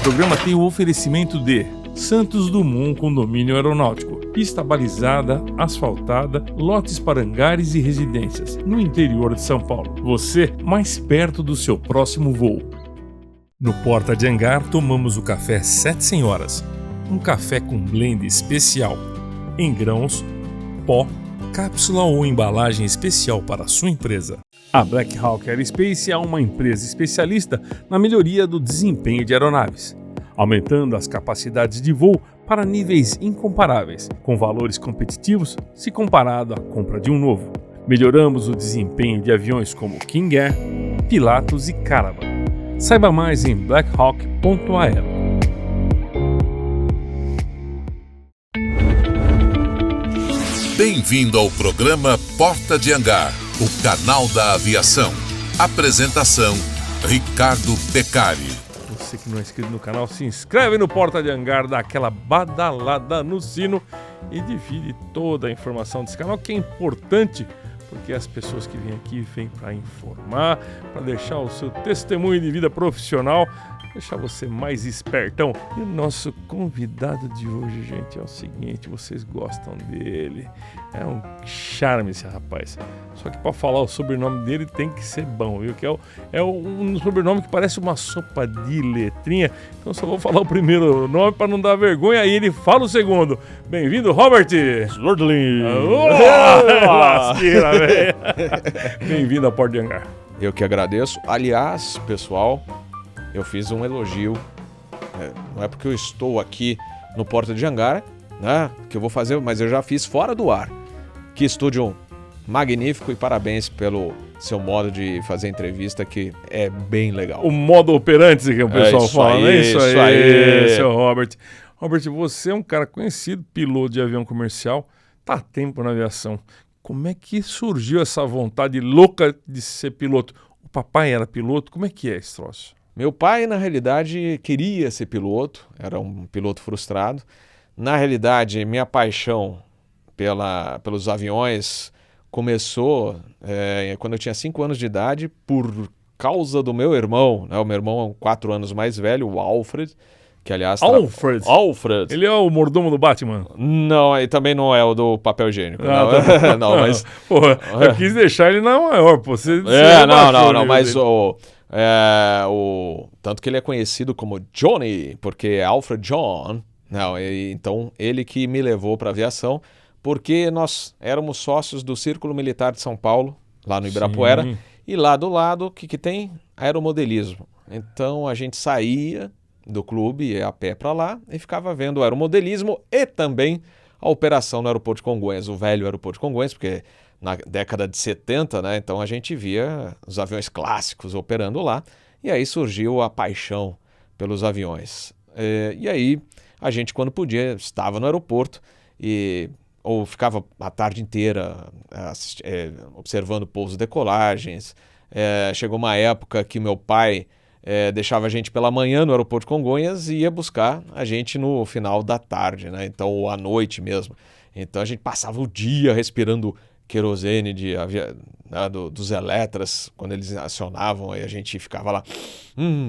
programa tem o oferecimento de Santos Dumont Condomínio Aeronáutico, pista balizada, asfaltada, lotes para hangares e residências, no interior de São Paulo. Você mais perto do seu próximo voo. No Porta de Hangar tomamos o café Sete Senhoras, um café com blend especial, em grãos, pó, cápsula ou embalagem especial para a sua empresa. A Black Hawk Aerospace é uma empresa especialista na melhoria do desempenho de aeronaves, aumentando as capacidades de voo para níveis incomparáveis, com valores competitivos se comparado à compra de um novo. Melhoramos o desempenho de aviões como King Air, Pilatus e Caravan. Saiba mais em blackhawk.aero. Bem-vindo ao programa Porta de Hangar, o canal da aviação. Apresentação, Ricardo Beccari. Você que não é inscrito no canal, se inscreve no Porta de Hangar, dá aquela badalada no sino e divide toda a informação desse canal, que é importante, porque as pessoas que vêm aqui vêm para informar, para deixar o seu testemunho de vida profissional, deixar você mais espertão. E o nosso convidado de hoje, gente, é o seguinte, vocês gostam dele. É um charme esse rapaz. Só que para falar o sobrenome dele tem que ser bom, viu? Que é um sobrenome que parece uma sopa de letrinha. Então só vou falar o primeiro nome para não dar vergonha, aí ele fala o segundo. Bem-vindo, Robert Swerdling. Lasqueira, velho. Bem-vindo ao Porta de Hangar. Eu que agradeço. Aliás, pessoal, eu fiz um elogio. Não é porque eu estou aqui no Porta de Hangar, né, que eu vou fazer, mas eu já fiz fora do ar. Que estúdio magnífico e parabéns pelo seu modo de fazer entrevista, que é bem legal. O modo operante que o pessoal fala, né? Isso aí, seu Robert. Robert, você é um cara conhecido, piloto de avião comercial, tá há tempo na aviação. Como é que surgiu essa vontade louca de ser piloto? O papai era piloto, como é que é esse troço? Meu pai, na realidade, queria ser piloto, era um piloto frustrado. Na realidade, minha paixão pelos aviões começou quando eu tinha 5 anos de idade, por causa do meu irmão, né? O meu irmão é 4 anos mais velho, o Alfred, que aliás... Alfred! Ele é o mordomo do Batman? Não, ele também não é o do papel higiênico. Ah, não, tá. Não, mas... Porra, eu quis deixar ele na maior, pô. Você não, mas tanto que ele é conhecido como Johnny, porque é Alfred John. Não, então ele que me levou para a aviação, porque nós éramos sócios do Círculo Militar de São Paulo, lá no Ibirapuera. Sim. E lá do lado, o que tem? Aeromodelismo. Então a gente saía do clube, ia a pé para lá e ficava vendo o aeromodelismo e também a operação no aeroporto de Congonhas, o velho aeroporto de Congonhas, porque na década de 70, né, então a gente via os aviões clássicos operando lá, e aí surgiu a paixão pelos aviões. E aí a gente, quando podia, estava no aeroporto ou ficava a tarde inteira observando pousos e decolagens. Chegou uma época que meu pai deixava a gente pela manhã no aeroporto de Congonhas e ia buscar a gente no final da tarde, né? Então, ou à noite mesmo. Então a gente passava o dia respirando querosene dos Eletras, quando eles acionavam, aí a gente ficava lá,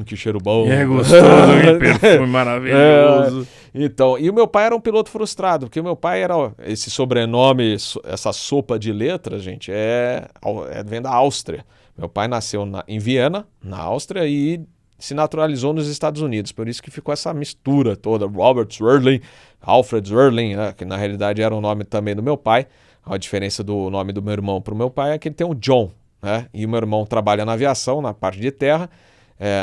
que cheiro bom. É gostoso, hein? Perfume maravilhoso. Então, e o meu pai era um piloto frustrado, porque o meu pai era, esse sobrenome, essa sopa de letras, gente, vem da Áustria. Meu pai nasceu em Viena, na Áustria, e se naturalizou nos Estados Unidos, por isso que ficou essa mistura toda, Robert Swerdling, Alfred Swerdling, né, que na realidade era o nome também do meu pai. A diferença do nome do meu irmão para o meu pai é que ele tem o John, né? E o meu irmão trabalha na aviação, na parte de terra,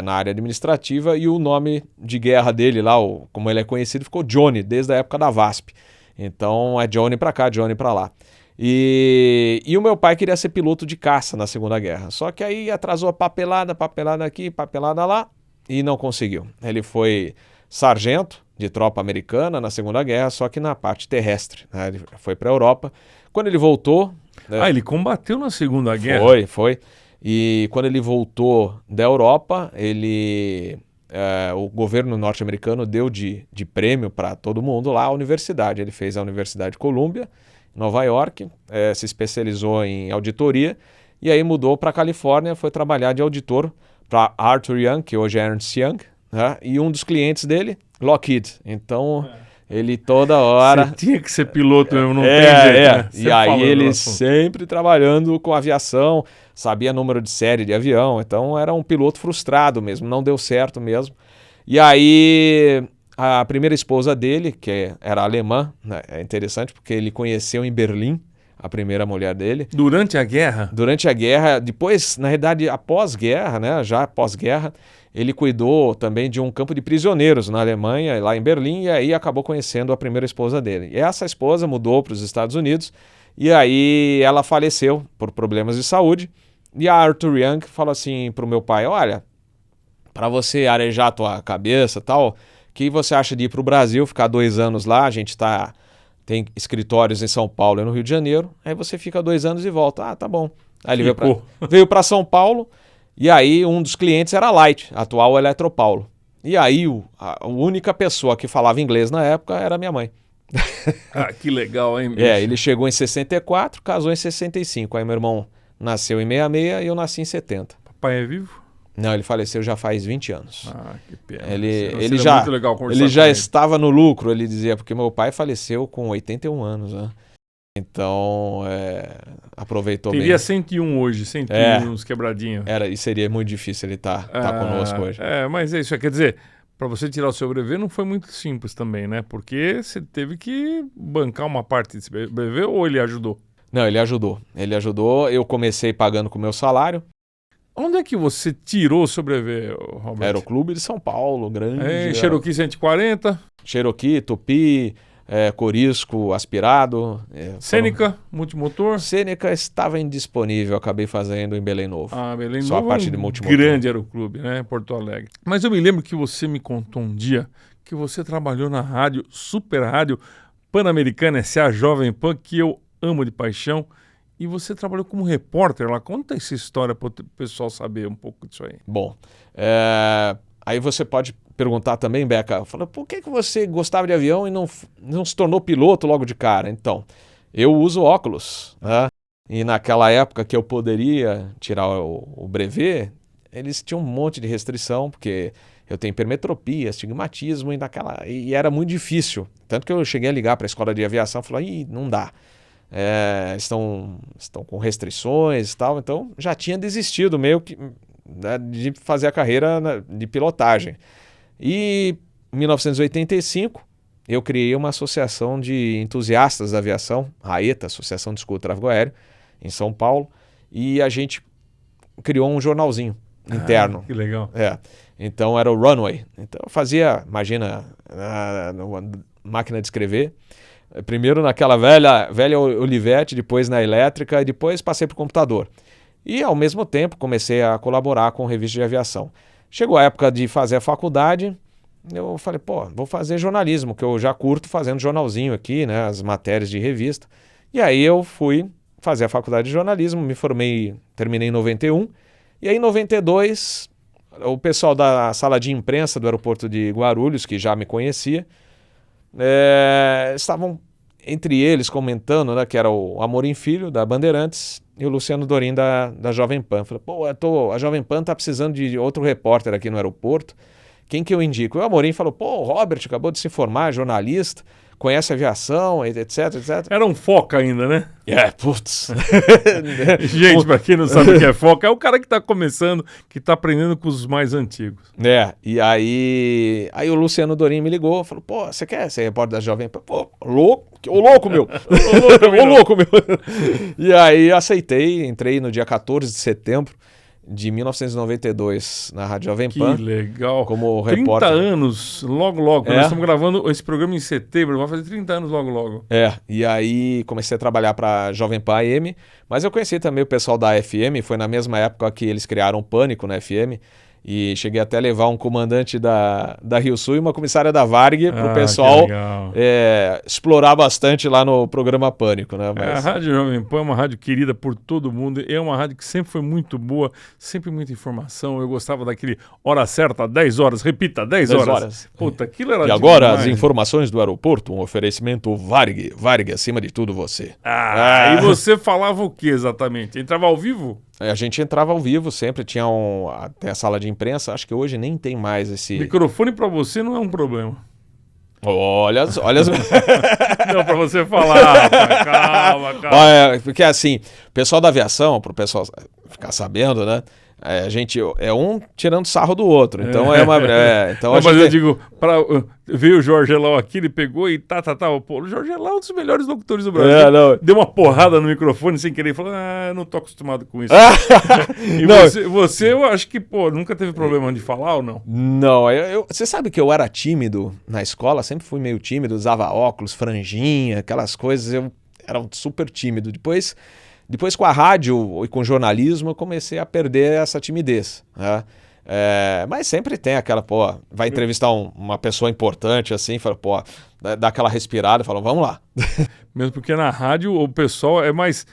na área administrativa, e o nome de guerra dele lá, como ele é conhecido, ficou Johnny, desde a época da VASP. Então é Johnny para cá, Johnny para lá. E o meu pai queria ser piloto de caça na Segunda Guerra, só que aí atrasou papelada aqui, papelada lá, e não conseguiu. Ele foi sargento de tropa americana na Segunda Guerra, só que na parte terrestre, né? Ele foi para a Europa. Quando ele voltou... ele combateu na Segunda Guerra? Foi. E quando ele voltou da Europa, o governo norte-americano deu de prêmio para todo mundo lá a universidade. Ele fez a Universidade de Columbia, em Nova York, se especializou em auditoria, e aí mudou para a Califórnia, foi trabalhar de auditor para Arthur Young, que hoje é Ernst Young, né? E um dos clientes dele, Lockheed. Então, ele toda hora... Você tinha que ser piloto mesmo, não tem jeito, né? E aí ele sempre trabalhando com aviação, sabia número de série de avião, então era um piloto frustrado mesmo, não deu certo mesmo. E aí a primeira esposa dele, que era alemã, né? É interessante porque ele conheceu em Berlim a primeira mulher dele. Durante a guerra? Durante a guerra, depois, na realidade, após guerra, né? Já após guerra, ele cuidou também de um campo de prisioneiros na Alemanha, lá em Berlim, e aí acabou conhecendo a primeira esposa dele. E essa esposa mudou para os Estados Unidos, e aí ela faleceu por problemas de saúde, e a Arthur Young falou assim para o meu pai, olha, para você arejar a tua cabeça e tal, o que você acha de ir para o Brasil, ficar 2 anos lá, a gente tem escritórios em São Paulo e no Rio de Janeiro, aí você fica 2 anos e volta. Ah, tá bom. Aí ele veio para São Paulo, e aí um dos clientes era a Light, a atual Eletropaulo. E aí a única pessoa que falava inglês na época era minha mãe. Ah, que legal, hein, bicho? Ele chegou em 64, casou em 65. Aí meu irmão nasceu em 66 e eu nasci em 70. Papai é vivo? Não, ele faleceu já faz 20 anos. Ah, que pena. Ele já estava no lucro, ele dizia, porque meu pai faleceu com 81 anos, né? Então, aproveitou bem. Teria 101 hoje, 101 uns quebradinhos. E seria muito difícil ele tá conosco hoje. Mas é isso, quer dizer, para você tirar o seu brevet não foi muito simples também, né? Porque você teve que bancar uma parte desse brevet ou ele ajudou? Não, ele ajudou. Ele ajudou, eu comecei pagando com o meu salário. Onde é que você tirou o seu brevet, Robert? Aeroclube de São Paulo, grande. Cherokee 140. Cherokee, Tupi, Corisco, aspirado. Sêneca, multimotor. Sêneca estava indisponível, acabei fazendo em Belém Novo. Belém Só Novo a parte de multimotor. Grande aeroclube, né? Porto Alegre. Mas eu me lembro que você me contou um dia que você trabalhou na rádio, super rádio Pan-Americana S.A. Jovem Pan, que eu amo de paixão. E você trabalhou como repórter lá. Conta essa história para o pessoal saber um pouco disso aí. Bom, aí você pode perguntar também, Beca, por que você gostava de avião e não se tornou piloto logo de cara? Então, eu uso óculos, né? E naquela época que eu poderia tirar o brevet, eles tinham um monte de restrição, porque eu tenho hipermetropia, astigmatismo, e era muito difícil. Tanto que eu cheguei a ligar para a escola de aviação e falei, não dá. Estão com restrições e tal, então já tinha desistido meio que, né, de fazer a carreira de pilotagem. E em 1985 eu criei uma associação de entusiastas da aviação, a AETA, Associação de Escuta e Tráfego Aéreo, em São Paulo, e a gente criou um jornalzinho interno. Que legal. Então era o Runway. Então eu fazia, imagina, máquina de escrever, primeiro naquela velha Olivetti, depois na elétrica, e depois passei para o computador. E, ao mesmo tempo, comecei a colaborar com revista de aviação. Chegou a época de fazer a faculdade, eu falei, vou fazer jornalismo, que eu já curto fazendo jornalzinho aqui, né, as matérias de revista. E aí eu fui fazer a faculdade de jornalismo, me formei, terminei em 91, e aí em 92, o pessoal da sala de imprensa do aeroporto de Guarulhos, que já me conhecia, estavam entre eles comentando, né, que era o Amorim Filho, da Bandeirantes, e o Luciano Dorim, da Jovem Pan. Falei, a Jovem Pan está precisando de outro repórter aqui no aeroporto. Quem que eu indico? O Amorim falou, o Robert acabou de se formar, jornalista, conhece aviação, etc, etc. Era um foca ainda, né? Putz. Gente, para quem não sabe o que é foca, é o cara que está começando, que está aprendendo com os mais antigos. E aí o Luciano Dorim me ligou, falou, você quer ser repórter da Jovem Pan? Louco, meu! Ô louco, meu! E aí aceitei, entrei no dia 14 de setembro de 1992 na Rádio Jovem Pan. Que legal. Como repórter. 30 anos, logo. Nós estamos gravando esse programa em setembro, vai fazer 30 anos logo. E aí comecei a trabalhar para Jovem Pan AM, mas eu conheci também o pessoal da FM, foi na mesma época que eles criaram o Pânico na FM, e cheguei até a levar um comandante da Rio Sul e uma comissária da Varg para o pessoal explorar bastante lá no programa Pânico, né? A Rádio Jovem Pan é uma rádio querida por todo mundo, é uma rádio que sempre foi muito boa, sempre muita informação. Eu gostava daquele hora certa, 10 horas, repita, 10 horas. Puta, aquilo era E agora as informações do aeroporto, um oferecimento Varg acima de tudo você. E você falava o que exatamente? Entrava ao vivo? A gente entrava ao vivo sempre, tinha até a sala de imprensa, acho que hoje nem tem mais esse... Microfone para você não é um problema. Olha as... Não, para você falar, rapaz, calma. Olha, porque assim, o pessoal da aviação, para o pessoal ficar sabendo, né? A gente é um tirando sarro do outro, então então não, mas eu digo, veio o Jorge Elau aqui, ele pegou e pô, o Jorge Elau é um dos melhores locutores do Brasil. Deu uma porrada no microfone sem querer e falou, eu não tô acostumado com isso. E você, eu acho que, pô, nunca teve problema de falar ou não? Não, você sabe que eu era tímido na escola, sempre fui meio tímido, usava óculos, franjinha, aquelas coisas, eu era super tímido. Depois com a rádio e com o jornalismo eu comecei a perder essa timidez, né? Mas sempre tem aquela, pô, vai entrevistar uma pessoa importante assim, fala, pô, dá aquela respirada e fala, vamos lá. Mesmo porque na rádio o pessoal é mais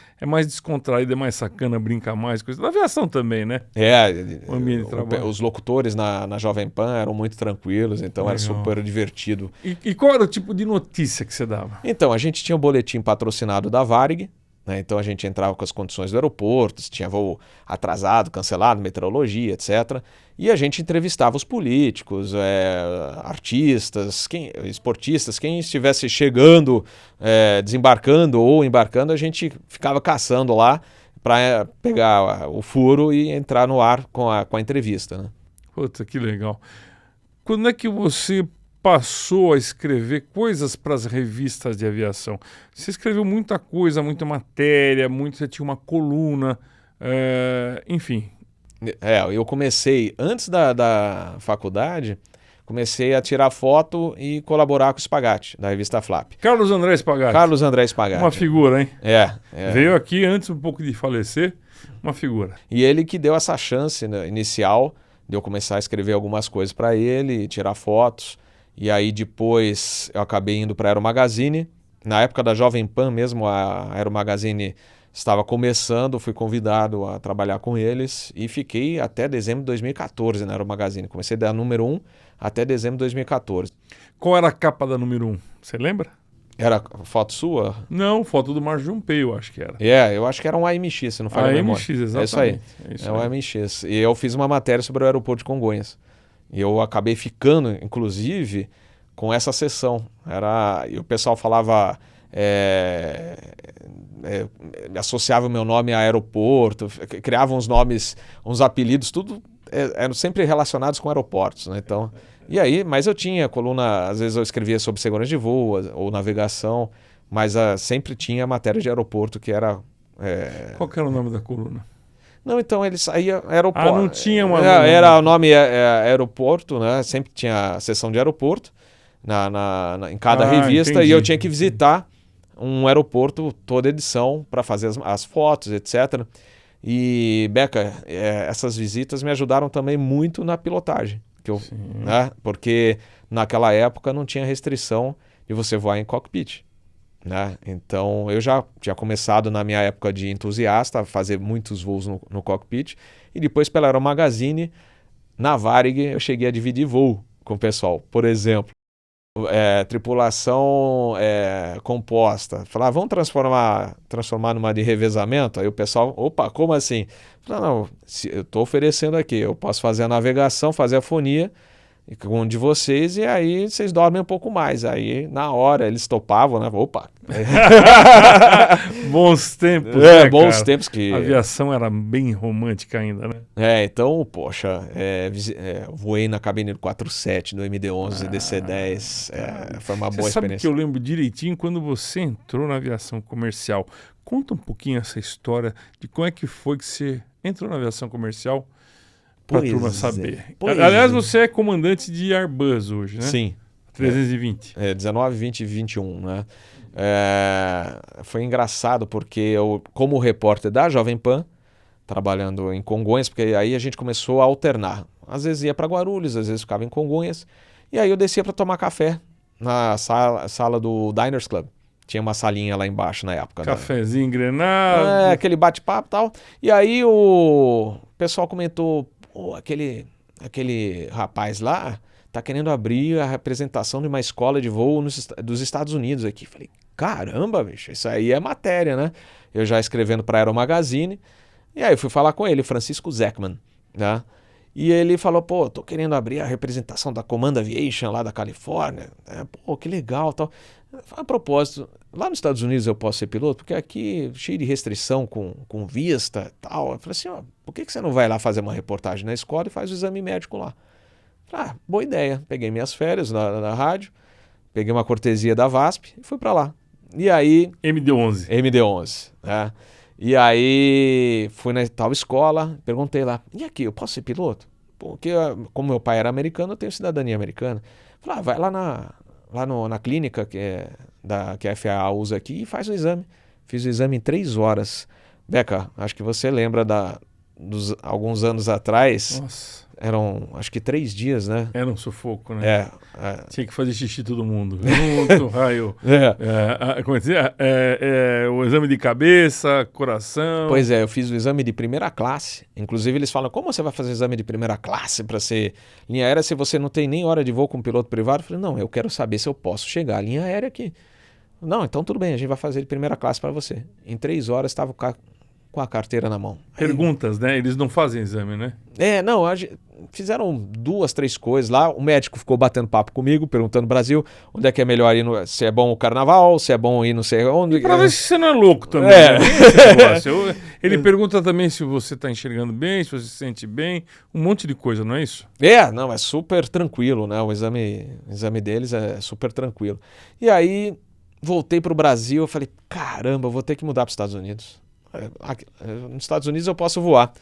descontraído, é mais sacana, brinca mais, coisa. Na aviação também, né? O ambiente de trabalho. Os locutores na Jovem Pan eram muito tranquilos, então era super divertido. E qual era o tipo de notícia que você dava? Então, a gente tinha um boletim patrocinado da Varig, né? Então a gente entrava com as condições do aeroporto, se tinha voo atrasado, cancelado, meteorologia, etc. E a gente entrevistava os políticos, artistas, esportistas, quem estivesse chegando, desembarcando ou embarcando, a gente ficava caçando lá para pegar o furo e entrar no ar com a entrevista, né? Puta, que legal. Quando é que você passou a escrever coisas para as revistas de aviação? Você escreveu muita coisa, muita matéria, você tinha uma coluna, enfim. Eu comecei, antes da faculdade, comecei a tirar foto e colaborar com o Spagatti, da revista Flap. Carlos André Spagatti. Carlos André Spagatti. Uma figura, hein? Veio aqui antes um pouco de falecer, uma figura. E ele que deu essa chance, né, inicial de eu começar a escrever algumas coisas para ele, tirar fotos. E aí depois eu acabei indo para a Aero Magazine. Na época da Jovem Pan mesmo, a Aero Magazine estava começando, fui convidado a trabalhar com eles e fiquei até dezembro de 2014 na Aero Magazine. Comecei da número 1 até dezembro de 2014. Qual era a capa da número 1? Você lembra? Era foto sua? Não, foto do Márcio Jumpei, eu acho que era. Eu acho que era um AMX, se não falha a memória. AMX, exatamente. É isso aí. Um AMX. E eu fiz uma matéria sobre o aeroporto de Congonhas. E eu acabei ficando, inclusive, com essa sessão. E o pessoal falava, associava o meu nome a aeroporto, criavam uns nomes, uns apelidos, tudo eram sempre relacionados com aeroportos, né? Então, e aí, mas eu tinha coluna, às vezes eu escrevia sobre segurança de voo ou navegação, mas sempre tinha matéria de aeroporto que era... Qual que era o nome da coluna? Não, então ele saía aeroporto. Não tinha uma... Era o nome aeroporto, né? Sempre tinha a seção de aeroporto em cada revista. Entendi. E eu tinha que visitar um aeroporto toda edição para fazer as fotos, etc. E, Beca, essas visitas me ajudaram também muito na pilotagem. Né? Porque naquela época não tinha restrição de você voar em cockpit. Né? Então eu já tinha começado na minha época de entusiasta a fazer muitos voos no cockpit e depois pela Aero Magazine, na Varig eu cheguei a dividir voo com o pessoal. Por exemplo, tripulação composta, falar, vamos transformar numa de revezamento? Aí o pessoal, opa, como assim? Falar, não, eu estou oferecendo aqui, eu posso fazer a navegação, fazer a fonia com um de vocês e aí vocês dormem um pouco mais. Aí na hora eles topavam, né? Opa! Bons tempos, né, bons cara? tempos que... A aviação era bem romântica ainda, né? Então, poxa, voei na cabine do 47, do MD-11 e DC-10, foi uma boa experiência. Você sabe que eu lembro direitinho quando você entrou na aviação comercial. Conta um pouquinho essa história de como é que foi que você entrou na aviação comercial. Para a turma saber. Aliás, você é comandante de Airbus hoje, né? Sim. 320. 19, 20 e 21, né? Foi engraçado porque eu, como repórter da Jovem Pan, trabalhando em Congonhas, porque aí a gente começou a alternar. Às vezes ia para Guarulhos, às vezes ficava em Congonhas. E aí eu descia para tomar café na sala do Diners Club. Tinha uma salinha lá embaixo na época. Cafezinho engrenado. Aquele bate-papo e tal. E aí o pessoal comentou... aquele rapaz lá tá querendo abrir a representação de uma escola de voo dos Estados Unidos aqui. Falei, caramba, bicho, isso aí é matéria, né? Eu já escrevendo para a Aero Magazine, E aí eu fui falar com ele, Francisco Zeckman, né? E ele falou, pô, tô querendo abrir a representação da Command Aviation lá da Califórnia. Pô, que legal, tal. A propósito, lá nos Estados Unidos eu posso ser piloto? Porque aqui cheio de restrição com vista e tal. Eu falei assim, ó, por que você não vai lá fazer uma reportagem na escola e faz o exame médico lá? Boa ideia. Peguei minhas férias na rádio, peguei uma cortesia da VASP e fui para lá. E aí... MD-11, né? E aí fui na tal escola, perguntei lá, e aqui, eu posso ser piloto? Porque como meu pai era americano, eu tenho cidadania americana. Falei, vai lá na clínica que a FAA usa aqui e faz o exame. Fiz o exame em 3 horas. Beca, acho que você lembra dos alguns anos atrás. Nossa. Eram, acho que 3 dias, né? Era um sufoco, né? Tinha que fazer xixi todo mundo. Junto, raio. Como dizer? O exame de cabeça, coração. Pois é, eu fiz o exame de primeira classe. Inclusive, eles falam, como você vai fazer exame de primeira classe para ser linha aérea se você não tem nem hora de voo com piloto privado? Eu falei, não, eu quero saber se eu posso chegar à linha aérea aqui. Não, então tudo bem, a gente vai fazer de primeira classe para você. Em 3 horas, estava com a carteira na mão. Perguntas, né? Eles não fazem exame, né? Não, fizeram 2, 3 coisas lá. O médico ficou batendo papo comigo, perguntando no Brasil onde é que é melhor ir, se é bom o carnaval, se é bom ir não sei onde. Pra ver se você não é louco também. Né? Esse negócio. Ele pergunta também se você está enxergando bem, se você se sente bem, um monte de coisa, não é isso? Não, é super tranquilo, né? O exame deles é super tranquilo. E aí, voltei pro Brasil, eu falei, caramba, eu vou ter que mudar para os Estados Unidos. Nos Estados Unidos eu posso voar.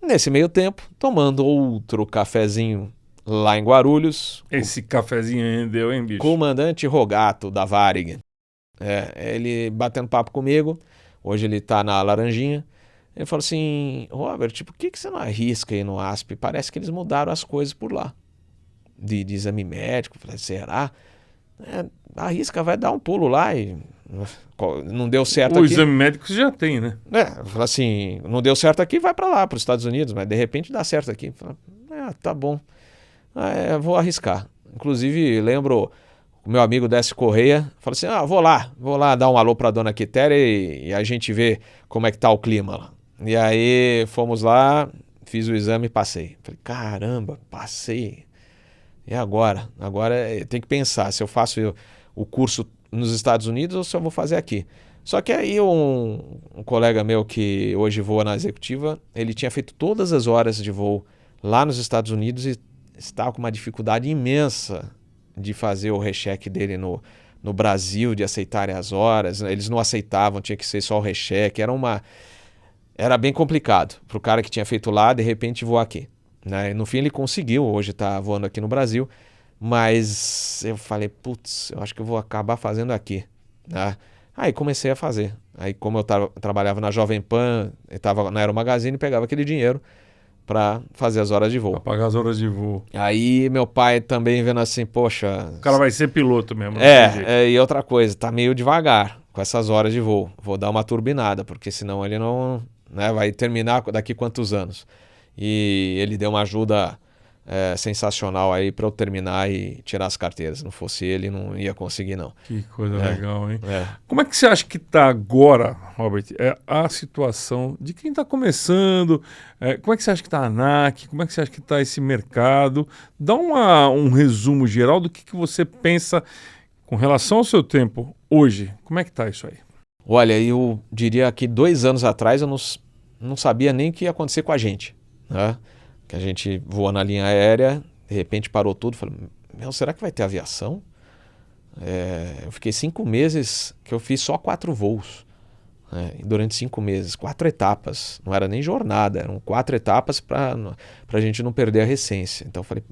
Nesse meio tempo, tomando outro cafezinho lá em Guarulhos. Esse cafezinho rendeu, hein, bicho? Comandante Rogato da Varig. Ele batendo papo comigo. Hoje ele tá na Laranjinha. Ele falou assim, Robert, por que você não arrisca aí no ASP? Parece que eles mudaram as coisas por lá. De exame médico. Eu falei, será? Arrisca, vai dar um pulo lá e... Não deu certo aqui. O exame médico você já tem, né? Assim, não deu certo aqui, vai para lá, para os Estados Unidos, mas de repente dá certo aqui. Tá bom. Vou arriscar. Inclusive, lembro o meu amigo Décio Correia, falou assim, vou lá dar um alô para a dona Quitéria e a gente vê como é que tá o clima lá. E aí fomos lá, fiz o exame e passei. Falei, caramba, passei. E agora? Agora tem que pensar se eu faço o curso nos Estados Unidos ou se eu vou fazer aqui. Só que aí um colega meu que hoje voa na executiva, ele tinha feito todas as horas de voo lá nos Estados Unidos e estava com uma dificuldade imensa de fazer o recheque dele no Brasil, de aceitarem as horas. Eles não aceitavam, tinha que ser só o recheque. Era bem complicado para o cara que tinha feito lá, de repente voar aqui. Né? No fim ele conseguiu, hoje está voando aqui no Brasil. Mas eu falei, putz, eu acho que eu vou acabar fazendo aqui. Né? Aí comecei a fazer. Aí como eu trabalhava na Jovem Pan, eu estava na Aero Magazine, pegava aquele dinheiro para fazer as horas de voo. Para pagar as horas de voo. Aí meu pai também vendo assim, poxa... O cara vai ser piloto mesmo. E outra coisa, tá meio devagar com essas horas de voo. Vou dar uma turbinada, porque senão ele não... Né, vai terminar daqui quantos anos. E ele deu uma ajuda... sensacional aí para eu terminar e tirar as carteiras. Se não fosse ele, não ia conseguir, não. Que coisa legal, hein? Como é que você acha que está agora, Robert, a situação de quem está começando? Como é que você acha que está a ANAC? Como é que você acha que está esse mercado? Dá um resumo geral do que você pensa com relação ao seu tempo hoje. Como é que está isso aí? Olha, eu diria que 2 anos atrás eu não sabia nem o que ia acontecer com a gente, né? Que a gente voa na linha aérea, de repente parou tudo, falei, será que vai ter aviação? Eu fiquei 5 meses que eu fiz só 4 voos, né? Durante 5 meses, 4 etapas, não era nem jornada, eram 4 etapas para a gente não perder a recência. Então eu falei,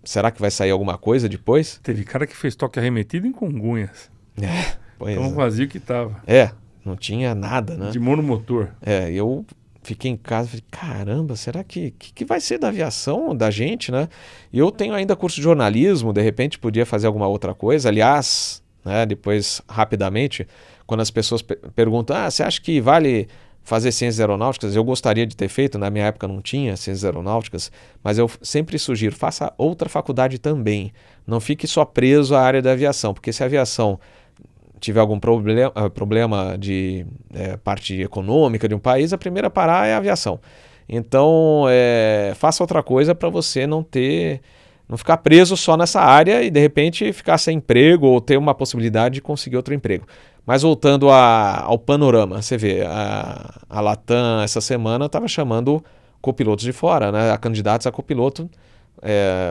será que vai sair alguma coisa depois? Teve cara que fez toque arremetido em Congonhas. Tão vazio que tava. Não tinha nada, né? De monomotor. Eu fiquei em casa e falei, caramba, será que vai ser da aviação, da gente, né? E eu tenho ainda curso de jornalismo, de repente podia fazer alguma outra coisa. Aliás, né, depois, rapidamente, quando as pessoas perguntam, você acha que vale fazer ciências aeronáuticas? Eu gostaria de ter feito, na minha época não tinha ciências aeronáuticas, mas eu sempre sugiro, faça outra faculdade também. Não fique só preso à área da aviação, porque se a aviação tiver algum problema de parte econômica de um país, a primeira a parar é a aviação. Então, faça outra coisa para você não ficar preso só nessa área e de repente ficar sem emprego ou ter uma possibilidade de conseguir outro emprego. Mas voltando ao panorama, você vê, a Latam essa semana estava chamando copilotos de fora, né? A candidatos a copiloto,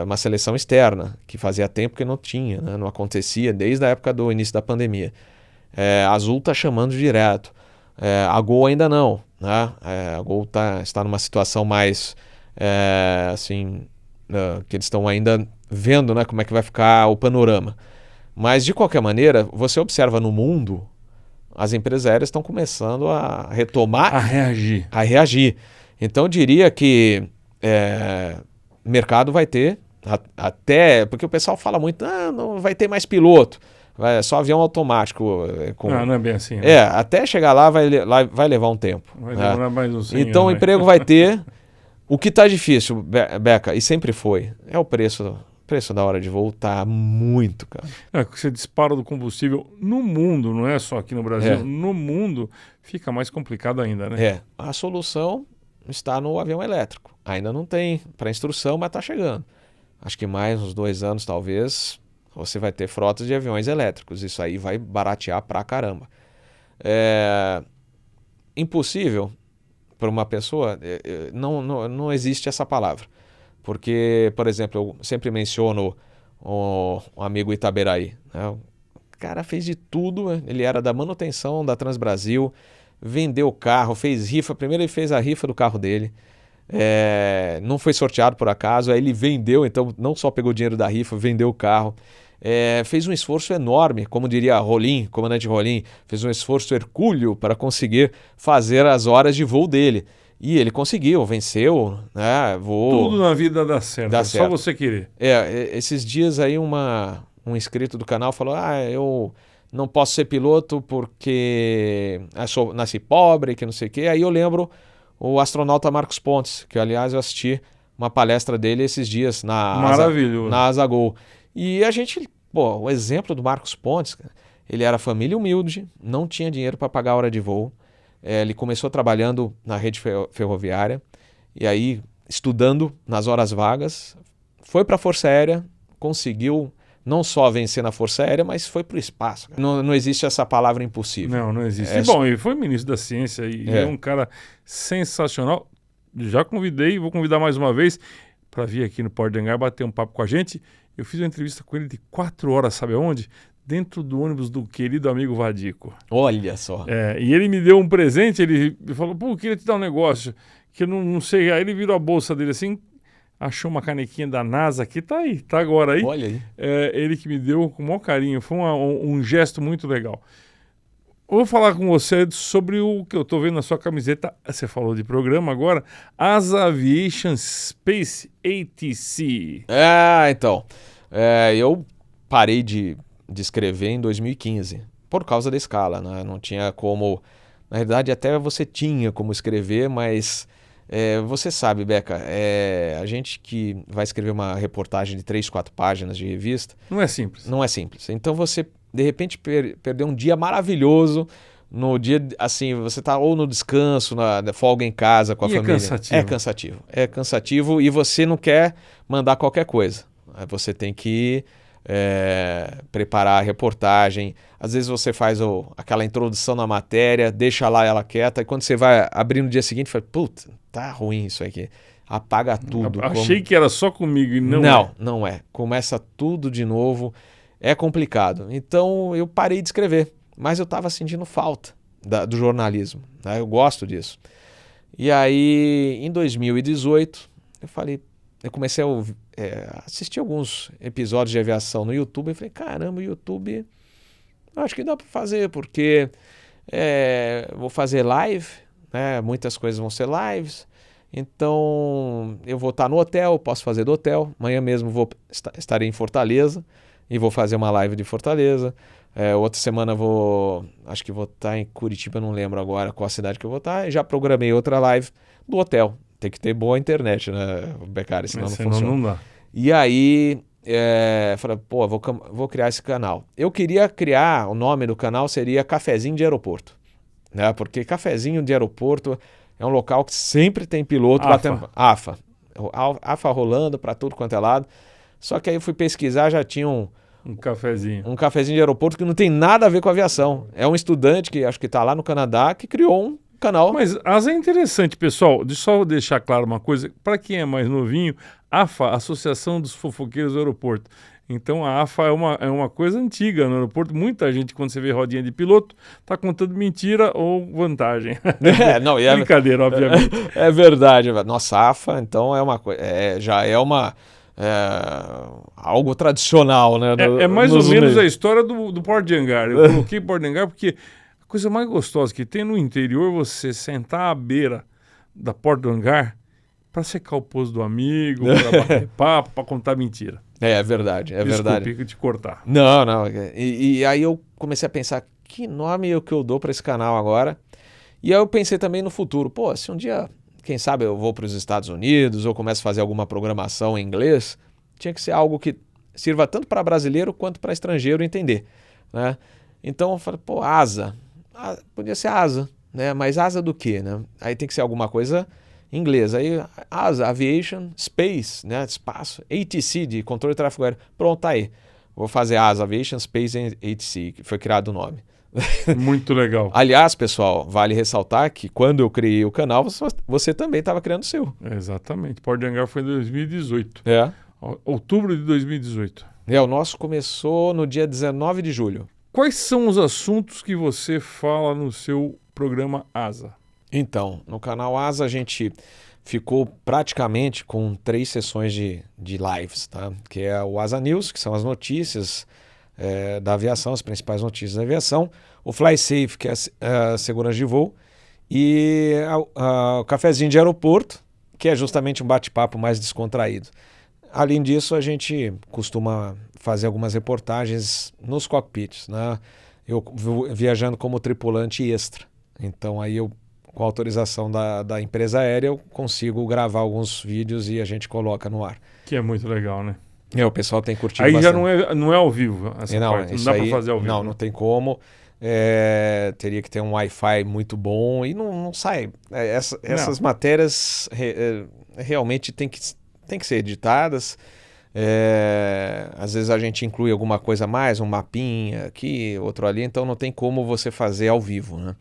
uma seleção externa, que fazia tempo que não tinha, né? Não acontecia desde a época do início da pandemia. A Azul está chamando direto, a Gol ainda não, né? A Gol está numa situação mais assim, que eles estão ainda vendo, né, como é que vai ficar o panorama. Mas, de qualquer maneira, você observa no mundo, as empresas aéreas estão começando a retomar... A reagir. Então, eu diria que o mercado vai ter, até... Porque o pessoal fala muito, não vai ter mais piloto, é só avião automático. Não é bem assim. Né? Até chegar lá vai levar um tempo. Vai demorar mais uns 100 Então, anos, o emprego vai ter. O que está difícil, Beca, e sempre foi, é o preço da hora de voo tá muito, cara. Você dispara do combustível no mundo, não é só aqui no Brasil, no mundo fica mais complicado ainda, né? A solução está no avião elétrico. Ainda não tem para instrução, mas está chegando. Acho que mais uns 2 anos, talvez, você vai ter frotas de aviões elétricos. Isso aí vai baratear pra caramba. Impossível para uma pessoa, não existe essa palavra. Porque, por exemplo, eu sempre menciono um amigo Itaberaí, né? O cara fez de tudo, ele era da manutenção da Transbrasil, vendeu o carro, fez rifa, primeiro ele fez a rifa do carro dele, não foi sorteado por acaso, aí ele vendeu, então não só pegou o dinheiro da rifa, vendeu o carro, fez um esforço enorme, como diria Rolim, comandante Rolim, fez um esforço hercúleo para conseguir fazer as horas de voo dele. E ele conseguiu, venceu, né? Tudo na vida dá certo, só você querer. Esses dias aí um inscrito do canal falou, eu não posso ser piloto porque nasci pobre, que não sei o quê. Aí eu lembro o astronauta Marcos Pontes, que aliás eu assisti uma palestra dele esses dias na Azagol. E a gente, o exemplo do Marcos Pontes, ele era família humilde, não tinha dinheiro para pagar a hora de voo. Ele começou trabalhando na rede ferroviária e aí estudando nas horas vagas, foi para a Força Aérea, conseguiu não só vencer na Força Aérea, mas foi para o espaço. Não existe essa palavra impossível. Não existe. Bom, ele foi ministro da Ciência e é um cara sensacional. Já convidei, vou convidar mais uma vez para vir aqui no Porta de Angar bater um papo com a gente. Eu fiz uma entrevista com ele de 4 horas, sabe aonde? Dentro do ônibus do querido amigo Vadico. Olha só. E ele me deu um presente, ele falou, eu queria te dar um negócio, que eu não sei. Aí ele virou a bolsa dele assim, achou uma canequinha da NASA que tá agora aí. Olha aí. Ele que me deu com o maior carinho, foi um gesto muito legal. Eu vou falar com você sobre o que eu tô vendo na sua camiseta, você falou de programa agora, Asa Aviation Space ATC. Então, eu parei de escrever em 2015, por causa da escala, né? Não tinha como, na verdade até você tinha como escrever, mas você sabe, Beca, a gente que vai escrever uma reportagem de 3, 4 páginas de revista... Não é simples. Não é simples. Então você, de repente, perdeu um dia maravilhoso, no dia, assim, você está ou no descanso, na folga em casa com a família. É cansativo e você não quer mandar qualquer coisa. Você tem que preparar a reportagem, às vezes você faz aquela introdução na matéria, deixa lá ela quieta, e quando você vai abrir no dia seguinte, fala, puta, tá ruim isso aqui, apaga tudo. Achei que era só comigo e não é. Começa tudo de novo, é complicado. Então eu parei de escrever, mas eu estava sentindo falta do jornalismo, né? Eu gosto disso. E aí, em 2018, eu comecei a assistir alguns episódios de aviação no YouTube e falei, caramba, o YouTube acho que dá para fazer, porque vou fazer live, né? Muitas coisas vão ser lives, então eu vou estar no hotel, posso fazer do hotel, amanhã mesmo estarei em Fortaleza e vou fazer uma live de Fortaleza, outra semana acho que vou estar em Curitiba, não lembro agora qual a cidade que eu vou estar, e já programei outra live do hotel. Tem que ter boa internet, né, Beccari? Senão não funciona. Não dá. E aí, falei, pô, vou criar esse canal. Eu queria criar, o nome do canal seria Cafezinho de Aeroporto, né? Porque Cafezinho de Aeroporto é um local que sempre tem piloto batendo AFA. AFA rolando para tudo quanto é lado. Só que aí eu fui pesquisar, já tinha um cafezinho de aeroporto que não tem nada a ver com aviação. É um estudante que acho que está lá no Canadá que criou um canal. Mas asa é interessante, pessoal. Deixa eu só deixar claro uma coisa. Para quem é mais novinho, AFA, Associação dos Fofoqueiros do Aeroporto. Então a AFA é uma coisa antiga no aeroporto. Muita gente, quando você vê rodinha de piloto, está contando mentira ou vantagem. Não, brincadeira, obviamente. É verdade. Nossa, a AFA, então, é uma coisa. Já é uma. Algo tradicional, né? É mais ou menos a história do Porta de Hangar. Eu coloquei Porta de Hangar porque a coisa mais gostosa que tem no interior é você sentar à beira da porta do hangar para secar o pouso do amigo, para bater papo, para contar mentira. É verdade, verdade. Desculpe te cortar. Não. E aí eu comecei a pensar, que nome que eu dou para esse canal agora? E aí eu pensei também no futuro. Pô, se um dia, quem sabe eu vou para os Estados Unidos ou começo a fazer alguma programação em inglês, tinha que ser algo que sirva tanto para brasileiro quanto para estrangeiro entender, né? Então eu falei, pô, asa. Podia ser asa, né? Mas asa do quê, né? Aí tem que ser alguma coisa em inglês. Aí asa, aviation, space, né? Espaço, ATC, de controle de tráfego aéreo. Pronto, tá aí. Vou fazer asa, aviation, space and ATC, que foi criado o nome. Muito legal. Aliás, pessoal, vale ressaltar que quando eu criei o canal, você também estava criando o seu. Exatamente. Porta de Hangar foi em 2018. Outubro de 2018. O nosso começou no dia 19 de julho. Quais são os assuntos que você fala no seu programa Asa? Então, no canal Asa a gente ficou praticamente com 3 sessões de lives, tá? Que é o Asa News, que são as notícias da aviação, as principais notícias da aviação, o Fly Safe, que é a segurança de voo, e o Cafezinho de Aeroporto, que é justamente um bate-papo mais descontraído. Além disso, a gente costuma fazer algumas reportagens nos cockpits, né? Eu viajando como tripulante extra. Então aí eu, com autorização da empresa aérea, eu consigo gravar alguns vídeos e a gente coloca no ar. Que é muito legal, né? O pessoal tem curtido aí bastante. Já não é ao vivo essa parte, não dá para fazer ao vivo. Não tem como. Teria que ter um Wi-Fi muito bom e não sai. Essas matérias realmente tem que ser editadas. Às vezes a gente inclui alguma coisa a mais, um mapinha aqui, outro ali, então não tem como você fazer ao vivo, né?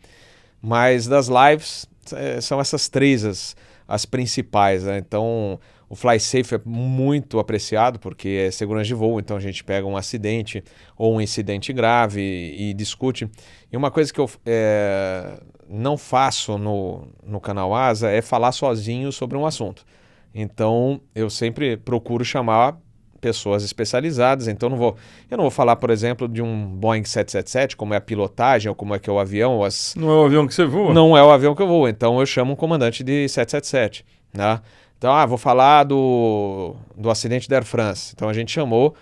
Mas das lives são essas 3 as principais, né? Então o Fly Safe é muito apreciado porque é segurança de voo, então a gente pega um acidente ou um incidente grave e discute. E uma coisa que eu não faço no canal Asa é falar sozinho sobre um assunto. Então eu sempre procuro chamar pessoas especializadas. Então eu não vou falar, por exemplo, de um Boeing 777, como é a pilotagem ou como é que é o avião. Não é o avião que você voa? Não é o avião que eu vou. Então eu chamo um comandante de 777, né? Então, vou falar do acidente da Air France. Então a gente chamou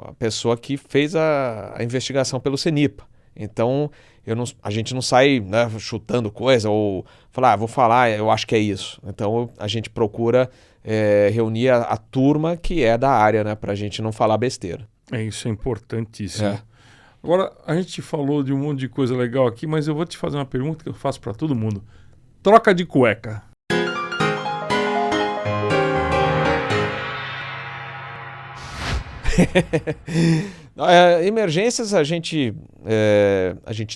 a pessoa que fez a investigação pelo CENIPA. Então a gente não sai, né, chutando coisa ou falar, vou falar, eu acho que é isso. Então a gente procura reunir a turma que é da área, né, para a gente não falar besteira. Isso é importantíssimo. Agora, a gente falou de um monte de coisa legal aqui, mas eu vou te fazer uma pergunta que eu faço para todo mundo. Troca de cueca. Emergências a gente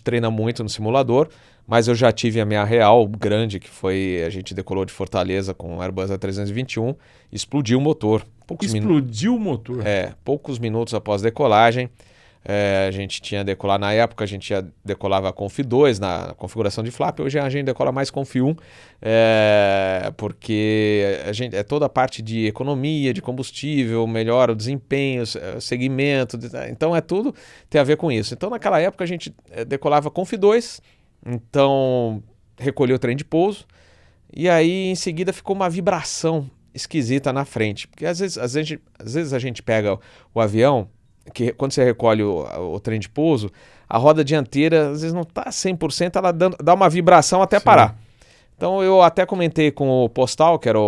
treina muito no simulador, mas eu já tive a minha real grande, que foi a gente decolou de Fortaleza com o Airbus A321, explodiu o motor. Explodiu o motor? Poucos minutos após decolagem. A gente tinha decolar na época, a gente decolava Conf 2 na configuração de flap, hoje a gente decola mais Conf 1, porque é toda a parte de economia, de combustível, melhora o desempenho, segmento, então tudo tem a ver com isso. Então naquela época a gente decolava Conf 2, então recolheu o trem de pouso, e aí em seguida ficou uma vibração esquisita na frente, porque às vezes a gente pega o avião, que quando você recolhe o trem de pouso, a roda dianteira às vezes não está 100%, ela dá uma vibração até parar. Então eu até comentei com o Postal, que era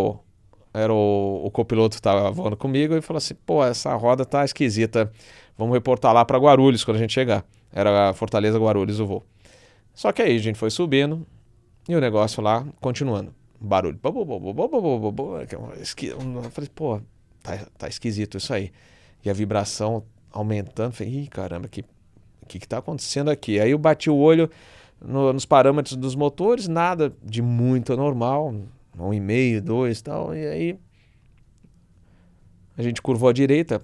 era o copiloto que estava voando comigo e falou assim, pô, essa roda tá esquisita, vamos reportar lá para Guarulhos quando a gente chegar. Era Fortaleza, Guarulhos o voo. Só que aí a gente foi subindo e o negócio lá continuando. Barulho. Eu falei, pô, tá esquisito isso aí. E a vibração aumentando. Falei, ih, caramba, que tá acontecendo aqui? Aí eu bati o olho nos parâmetros dos motores, nada de muito anormal, 1,5, 2 e tal. E aí a gente curvou à direita,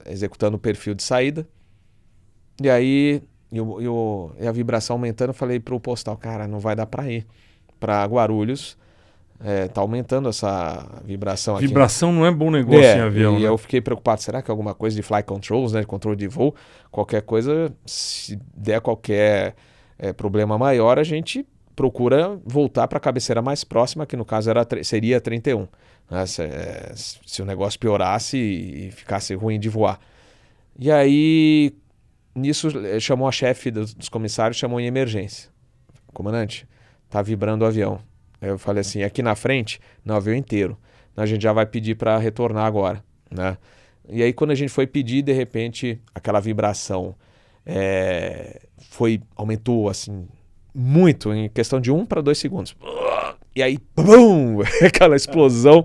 executando o perfil de saída. E aí e a vibração aumentando, eu falei pro postal, cara, não vai dar para ir para Guarulhos. Tá aumentando essa vibração aqui. Vibração não é bom negócio em avião, e né? eu fiquei preocupado, será que é alguma coisa de flight controls, né, de controle de voo? Qualquer coisa, se der qualquer problema maior, a gente procura voltar para a cabeceira mais próxima, que no caso seria 31. Né? Se o negócio piorasse e ficasse ruim de voar. E aí, nisso, chamou a chefe dos comissários, chamou em emergência. Comandante, tá vibrando o avião. Eu falei assim, aqui na frente, no avião inteiro. A gente já vai pedir para retornar agora, né? E aí quando a gente foi pedir, de repente, aquela vibração aumentou assim muito, em questão de 1 para 2 segundos. E aí, pum, aquela explosão.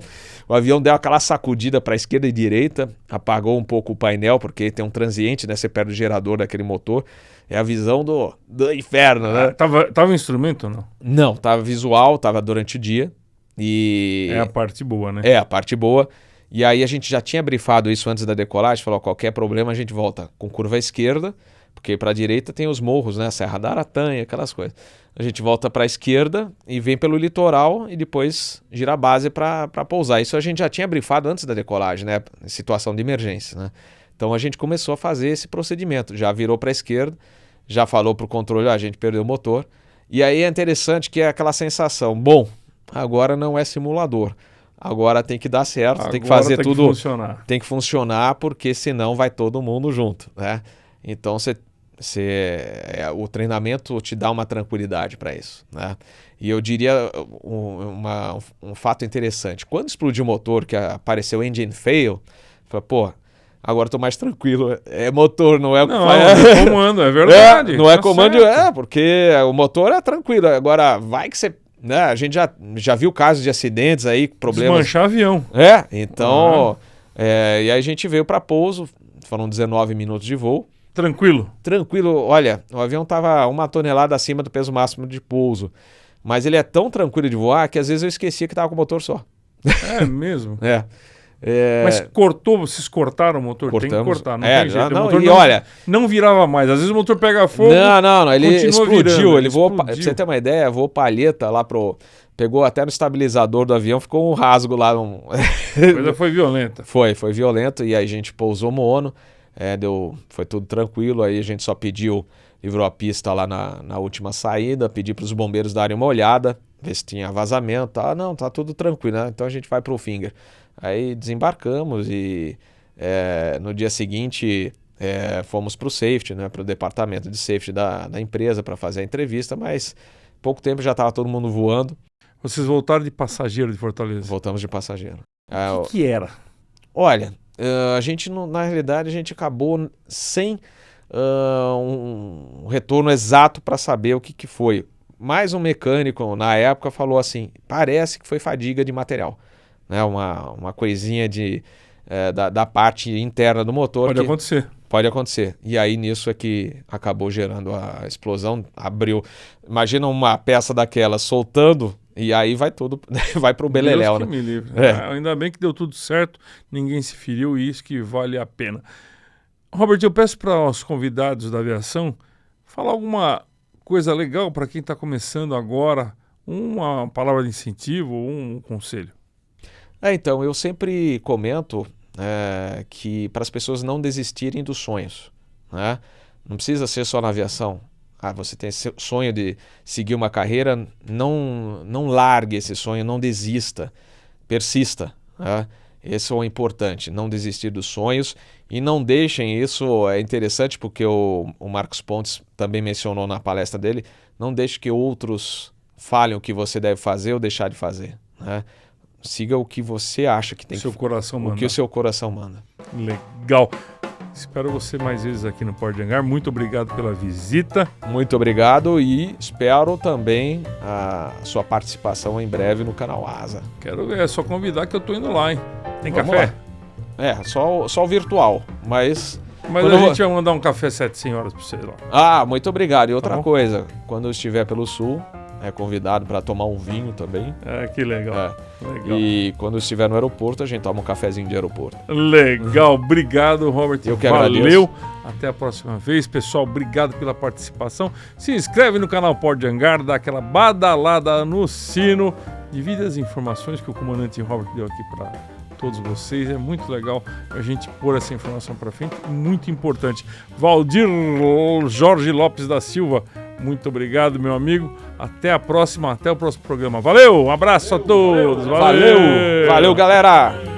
O avião deu aquela sacudida para a esquerda e direita, apagou um pouco o painel, porque tem um transiente, né? Você perde o gerador daquele motor. É a visão do inferno, né? Tava instrumento ou não? Não, tava visual, tava durante o dia. E É a parte boa, né? É a parte boa. E aí a gente já tinha brifado isso antes da decolagem, falou, qualquer problema a gente volta com curva à esquerda, porque para a direita tem os morros, né? Serra da Aratanha, aquelas coisas. A gente volta para a esquerda e vem pelo litoral e depois gira a base para pousar. Isso a gente já tinha brifado antes da decolagem, né? Em situação de emergência, né? Então a gente começou a fazer esse procedimento. Já virou para a esquerda, já falou para o controle, a gente perdeu o motor. E aí é interessante que é aquela sensação, bom, agora não é simulador. Agora tem que dar certo, Agora tem que fazer tem tudo. Que funcionar. Tem que funcionar, porque senão vai todo mundo junto, né? Então o treinamento te dá uma tranquilidade para isso, né? E eu diria um fato interessante. Quando explodiu o motor, que apareceu engine fail, eu falei, pô, agora estou mais tranquilo. É motor, não é o que faz. Não é comando, é verdade. Não é tá comando, certo. porque o motor é tranquilo. Agora, vai que você... Né, a gente já viu casos de acidentes aí, problemas... Desmanchar avião. Então... e aí a gente veio para pouso, foram 19 minutos de voo. Tranquilo. Tranquilo, olha, o avião estava 1 tonelada acima do peso máximo de pouso. Mas ele é tão tranquilo de voar que às vezes eu esquecia que estava com o motor só. É mesmo? É. Mas vocês cortaram o motor? Cortamos. Tem que cortar, não tem jeito. Não, O motor e olha... não virava mais. Às vezes o motor pega fogo. Não, ele explodiu. Virando, Ele voou, pra você ter uma ideia, voou palheta lá pegou até no estabilizador do avião, ficou um rasgo lá. A coisa foi violenta. Foi violento, e aí a gente pousou mono, foi tudo tranquilo, aí a gente só livrou a pista lá na última saída, pedi para os bombeiros darem uma olhada, ver se tinha vazamento, não, tá tudo tranquilo, né? Então a gente vai pro Finger. Aí desembarcamos e no dia seguinte fomos pro safety, né? Pro departamento de safety da empresa para fazer a entrevista, mas pouco tempo já estava todo mundo voando. Vocês voltaram de passageiro de Fortaleza? Voltamos de passageiro. O que era? Olha, a gente, na realidade, a gente acabou sem um retorno exato para saber o que foi. Mas um mecânico, na época, falou assim, parece que foi fadiga de material. Né? Uma coisinha da parte interna do motor. Pode acontecer. Pode acontecer. E aí nisso é que acabou gerando a explosão, abriu. Imagina uma peça daquela soltando e aí vai tudo, vai pro beleléu, Deus que né? me livre. Ainda bem que deu tudo certo, ninguém se feriu e isso que vale a pena. Robert, eu peço para os convidados da aviação falar alguma coisa legal para quem está começando agora, uma palavra de incentivo, um conselho. Então, eu sempre comento que para as pessoas não desistirem dos sonhos, né? Não precisa ser só na aviação. Você tem esse sonho de seguir uma carreira, não largue esse sonho, não desista, persista, né? Esse é o importante, não desistir dos sonhos e não deixem, isso é interessante porque o Marcos Pontes também mencionou na palestra dele, não deixe que outros falem o que você deve fazer ou deixar de fazer, né? siga o que você acha que tem Seu que coração o manda. que o seu coração manda. Legal. Espero você mais vezes aqui no Porta de Hangar. Muito obrigado pela visita. Muito obrigado e espero também a sua participação em breve no canal Asa. Quero ver, é só convidar que eu tô indo lá, hein? Tem Vamos café? lá. Só o virtual, mas Mas a gente vai mandar um café 7 senhoras pra você lá. muito obrigado. E outra bom? coisa, quando eu estiver pelo sul, é convidado para tomar um vinho também. Que legal. Legal. E quando eu estiver no aeroporto, a gente toma um cafezinho de aeroporto. Legal. Obrigado, Robert. Eu que Valeu. agradeço. Até a próxima vez. Pessoal, obrigado pela participação. Se inscreve no canal Porta de Hangar, dá aquela badalada no sino. Divide as informações que o comandante Robert deu aqui para todos vocês. É muito legal a gente pôr essa informação para frente. Muito importante. Valdir Jorge Lopes da Silva, muito obrigado, meu amigo. Até a próxima, até o próximo programa. Valeu, um abraço a todos. Valeu, galera!